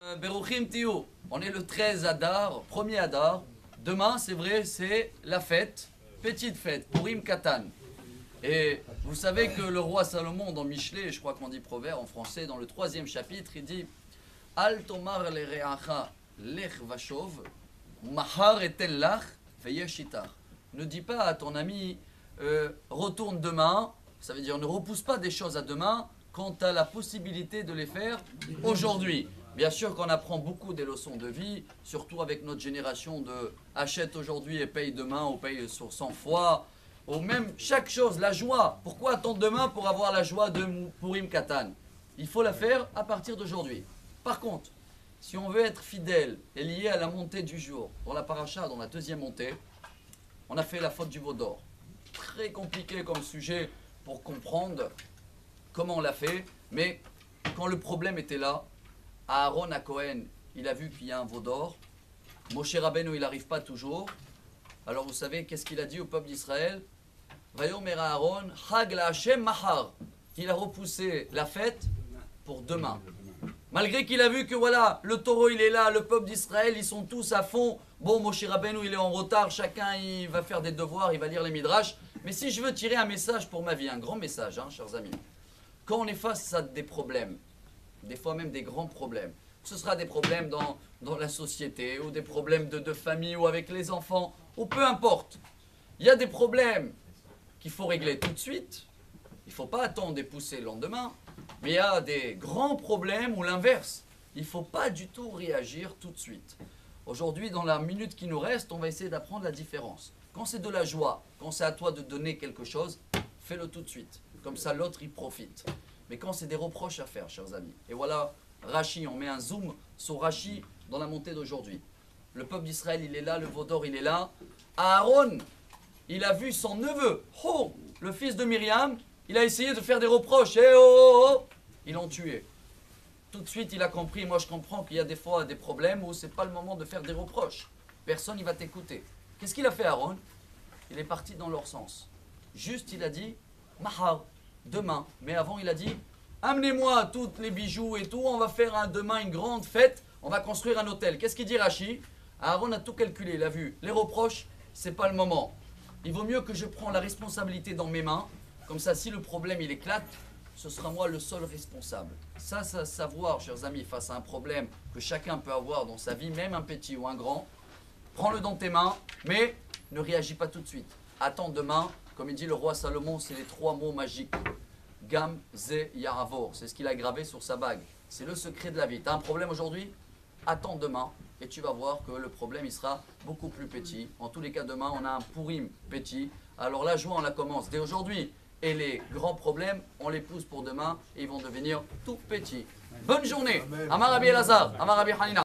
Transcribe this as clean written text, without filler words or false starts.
Beruchim Tiou, on est le 13 Adar, premier Adar. Demain, c'est vrai, c'est la fête, petite fête, Purim Katan. Et vous savez que le roi Salomon, dans Michelet, je crois qu'on dit proverbe en français, dans le 3e chapitre, il dit Al tomar le re'acha lech vashov, mahar eten lach veyeshitar. Ne dis pas à ton ami, retourne demain, ça veut dire ne repousse pas des choses à demain quand tu as la possibilité de les faire aujourd'hui. Bien sûr qu'on apprend beaucoup des leçons de vie, surtout avec notre génération de achète aujourd'hui et paye demain ou paye sur 100 fois. Ou même chaque chose, la joie. Pourquoi attendre demain pour avoir la joie de Purim Katan? Il faut la faire à partir d'aujourd'hui. Par contre, si on veut être fidèle et lié à la montée du jour, dans la paracha, dans la deuxième montée, on a fait la faute du veau d'or. Très compliqué comme sujet pour comprendre comment on l'a fait, mais quand le problème était là, Aaron à Cohen, il a vu qu'il y a un veau d'or. Moshe Rabbeinu, il n'arrive pas toujours. Alors vous savez, qu'est-ce qu'il a dit au peuple d'Israël? Vayomer Aaron, Chag la Hashem Mahar. Il a repoussé la fête pour demain. Malgré qu'il a vu que voilà, le taureau il est là, le peuple d'Israël, ils sont tous à fond. Bon, Moshe Rabbeinu, il est en retard, chacun il va faire des devoirs, il va lire les midrash. Mais si je veux tirer un message pour ma vie, un grand message, hein, chers amis. Quand on est face à des problèmes, des fois même des grands problèmes, ce sera des problèmes dans la société, ou des problèmes de famille, ou avec les enfants, ou peu importe. Il y a des problèmes qu'il faut régler tout de suite. Il ne faut pas attendre et pousser le lendemain. Mais il y a des grands problèmes ou l'inverse. Il ne faut pas du tout réagir tout de suite. Aujourd'hui, dans la minute qui nous reste, on va essayer d'apprendre la différence. Quand c'est de la joie, quand c'est à toi de donner quelque chose, fais-le tout de suite. Comme ça, l'autre, il profite. Mais quand c'est des reproches à faire, chers amis. Et voilà, Rashi, on met un zoom sur Rashi dans la montée d'aujourd'hui. Le peuple d'Israël, il est là, le veau d'or, il est là. Aaron, il a vu son neveu, le fils de Myriam, il a essayé de faire des reproches. Ils l'ont tué. Tout de suite, il a compris, moi je comprends qu'il y a des fois des problèmes où ce n'est pas le moment de faire des reproches. Personne ne va t'écouter. Qu'est-ce qu'il a fait, Aaron? Il est parti dans leur sens. Juste, il a dit, Mahar, demain. Mais avant, il a dit, amenez-moi tous les bijoux et tout, on va faire demain une grande fête, on va construire un hôtel. Qu'est-ce qu'il dit, Rashi? Aaron a tout calculé, il a vu. Les reproches, ce n'est pas le moment. Il vaut mieux que je prenne la responsabilité dans mes mains. Comme ça, si le problème il éclate, ce sera moi le seul responsable. Ça, savoir, chers amis, face à un problème que chacun peut avoir dans sa vie, même un petit ou un grand, prends-le dans tes mains, mais ne réagis pas tout de suite. Attends demain, comme il dit le roi Salomon, c'est les 3 mots magiques. Gam, Ze, Yaravor. C'est ce qu'il a gravé sur sa bague. C'est le secret de la vie. Tu as un problème aujourd'hui? Attends demain et tu vas voir que le problème il sera beaucoup plus petit. En tous les cas, demain, on a un Purim petit. Alors la joie, on la commence dès aujourd'hui. Et les grands problèmes, on les pousse pour demain et ils vont devenir tout petits. Bonne journée. Amar Rabbi Elazar, Amar Rabbi Hanina.